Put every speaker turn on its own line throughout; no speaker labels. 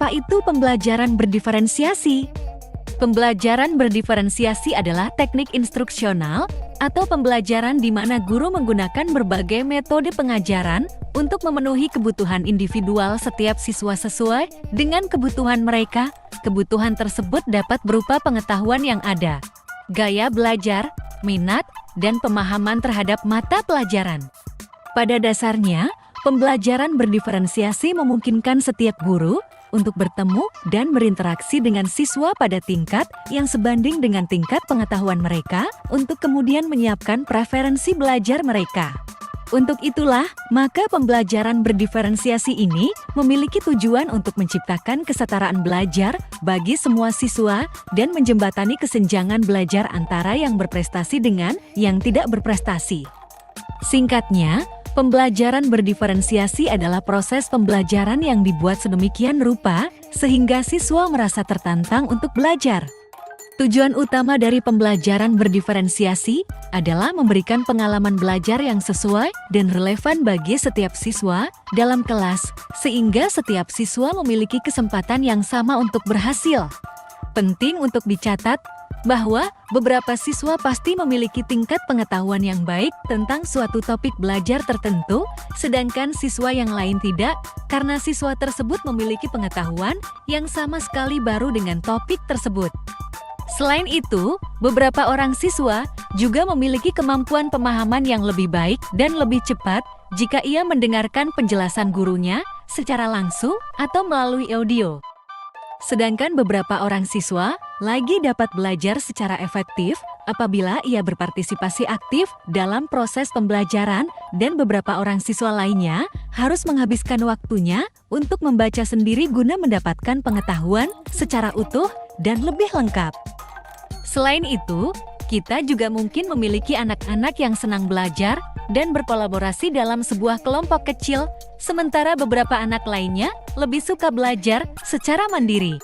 Apa itu pembelajaran berdiferensiasi? Pembelajaran berdiferensiasi adalah teknik instruksional atau pembelajaran di mana guru menggunakan berbagai metode pengajaran untuk memenuhi kebutuhan individual setiap siswa sesuai dengan kebutuhan mereka. Kebutuhan tersebut dapat berupa pengetahuan yang ada, gaya belajar, minat, dan pemahaman terhadap mata pelajaran. Pada dasarnya, pembelajaran berdiferensiasi memungkinkan setiap guru untuk bertemu dan berinteraksi dengan siswa pada tingkat yang sebanding dengan tingkat pengetahuan mereka untuk kemudian menyiapkan preferensi belajar mereka. Untuk itulah, maka pembelajaran berdiferensiasi ini memiliki tujuan untuk menciptakan kesetaraan belajar bagi semua siswa dan menjembatani kesenjangan belajar antara yang berprestasi dengan yang tidak berprestasi. Singkatnya, pembelajaran berdiferensiasi adalah proses pembelajaran yang dibuat sedemikian rupa sehingga siswa merasa tertantang untuk belajar. Tujuan utama dari pembelajaran berdiferensiasi adalah memberikan pengalaman belajar yang sesuai dan relevan bagi setiap siswa dalam kelas, sehingga setiap siswa memiliki kesempatan yang sama untuk berhasil. Penting untuk dicatat bahwa beberapa siswa pasti memiliki tingkat pengetahuan yang baik tentang suatu topik belajar tertentu, sedangkan siswa yang lain tidak, karena siswa tersebut memiliki pengetahuan yang sama sekali baru dengan topik tersebut. Selain itu, beberapa orang siswa juga memiliki kemampuan pemahaman yang lebih baik dan lebih cepat jika ia mendengarkan penjelasan gurunya secara langsung atau melalui audio. Sedangkan beberapa orang siswa lagi dapat belajar secara efektif apabila ia berpartisipasi aktif dalam proses pembelajaran, dan beberapa orang siswa lainnya harus menghabiskan waktunya untuk membaca sendiri guna mendapatkan pengetahuan secara utuh dan lebih lengkap. Selain itu, kita juga mungkin memiliki anak-anak yang senang belajar dan berkolaborasi dalam sebuah kelompok kecil, sementara beberapa anak lainnya lebih suka belajar secara mandiri.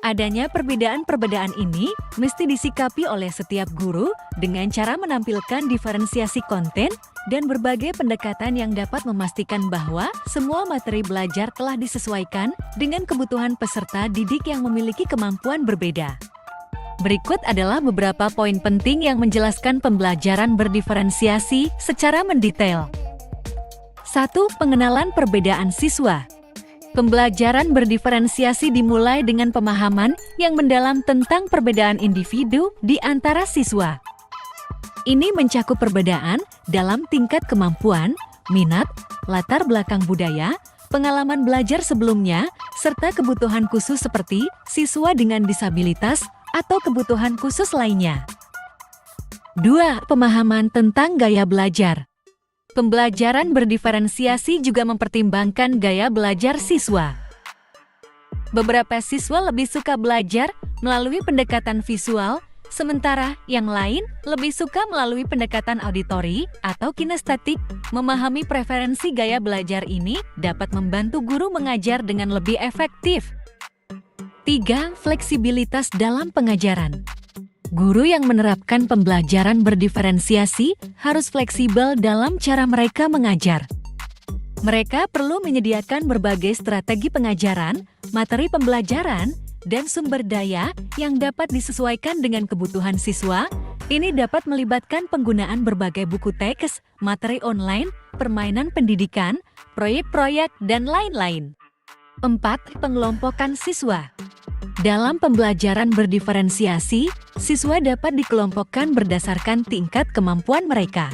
Adanya perbedaan-perbedaan ini mesti disikapi oleh setiap guru dengan cara menampilkan diferensiasi konten dan berbagai pendekatan yang dapat memastikan bahwa semua materi belajar telah disesuaikan dengan kebutuhan peserta didik yang memiliki kemampuan berbeda. Berikut adalah beberapa poin penting yang menjelaskan pembelajaran berdiferensiasi secara mendetail. 1. Pengenalan perbedaan siswa. Pembelajaran berdiferensiasi dimulai dengan pemahaman yang mendalam tentang perbedaan individu di antara siswa. Ini mencakup perbedaan dalam tingkat kemampuan, minat, latar belakang budaya, pengalaman belajar sebelumnya, serta kebutuhan khusus seperti siswa dengan disabilitas atau kebutuhan khusus lainnya. 2. Pemahaman tentang gaya belajar. Pembelajaran berdiferensiasi juga mempertimbangkan gaya belajar siswa. Beberapa siswa lebih suka belajar melalui pendekatan visual, sementara yang lain lebih suka melalui pendekatan auditori atau kinestetik. Memahami preferensi gaya belajar ini dapat membantu guru mengajar dengan lebih efektif. 3. Fleksibilitas dalam pengajaran. Guru yang menerapkan pembelajaran berdiferensiasi harus fleksibel dalam cara mereka mengajar. Mereka perlu menyediakan berbagai strategi pengajaran, materi pembelajaran, dan sumber daya yang dapat disesuaikan dengan kebutuhan siswa. Ini dapat melibatkan penggunaan berbagai buku teks, materi online, permainan pendidikan, proyek-proyek, dan lain-lain. 4. Pengelompokan siswa. Dalam pembelajaran berdiferensiasi, siswa dapat dikelompokkan berdasarkan tingkat kemampuan mereka.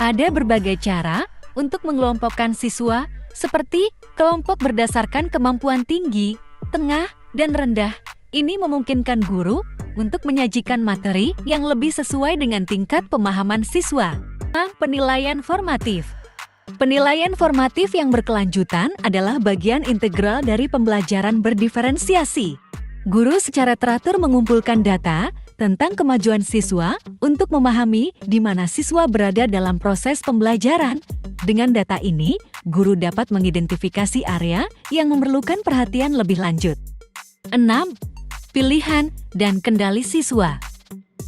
Ada berbagai cara untuk mengelompokkan siswa, seperti kelompok berdasarkan kemampuan tinggi, tengah, dan rendah. Ini memungkinkan guru untuk menyajikan materi yang lebih sesuai dengan tingkat pemahaman siswa. Penilaian formatif. Penilaian formatif yang berkelanjutan adalah bagian integral dari pembelajaran berdiferensiasi. Guru secara teratur mengumpulkan data tentang kemajuan siswa untuk memahami di mana siswa berada dalam proses pembelajaran. Dengan data ini, guru dapat mengidentifikasi area yang memerlukan perhatian lebih lanjut. 6. Pilihan dan kendali siswa.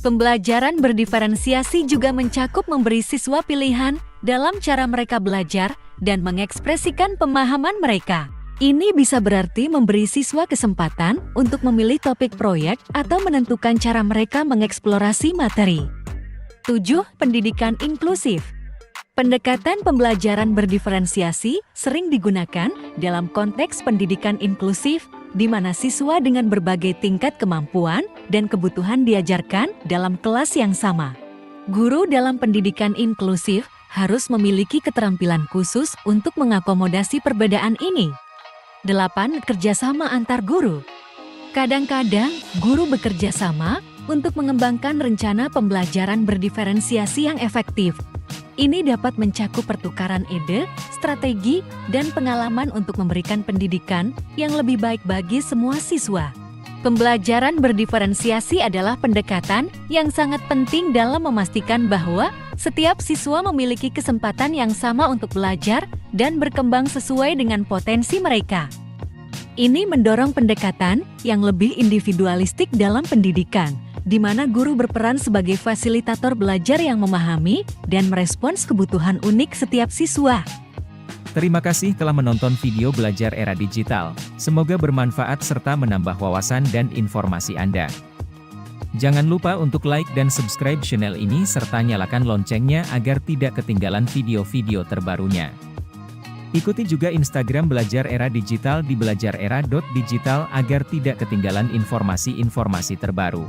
Pembelajaran berdiferensiasi juga mencakup memberi siswa pilihan dalam cara mereka belajar dan mengekspresikan pemahaman mereka. Ini bisa berarti memberi siswa kesempatan untuk memilih topik proyek atau menentukan cara mereka mengeksplorasi materi. 7. Pendidikan inklusif. Pendekatan pembelajaran berdiferensiasi sering digunakan dalam konteks pendidikan inklusif, di mana siswa dengan berbagai tingkat kemampuan dan kebutuhan diajarkan dalam kelas yang sama. Guru dalam pendidikan inklusif harus memiliki keterampilan khusus untuk mengakomodasi perbedaan ini. 8. Kerjasama antar guru. Kadang-kadang, guru bekerja sama untuk mengembangkan rencana pembelajaran berdiferensiasi yang efektif. Ini dapat mencakup pertukaran ide, strategi, dan pengalaman untuk memberikan pendidikan yang lebih baik bagi semua siswa. Pembelajaran berdiferensiasi adalah pendekatan yang sangat penting dalam memastikan bahwa setiap siswa memiliki kesempatan yang sama untuk belajar dan berkembang sesuai dengan potensi mereka. Ini mendorong pendekatan yang lebih individualistik dalam pendidikan, di mana guru berperan sebagai fasilitator belajar yang memahami dan merespons kebutuhan unik setiap siswa.
Terima kasih telah menonton video belajar era digital. Semoga bermanfaat serta menambah wawasan dan informasi Anda. Jangan lupa untuk like dan subscribe channel ini serta nyalakan loncengnya agar tidak ketinggalan video-video terbarunya. Ikuti juga Instagram Belajar Era Digital di belajarera.digital agar tidak ketinggalan informasi-informasi terbaru.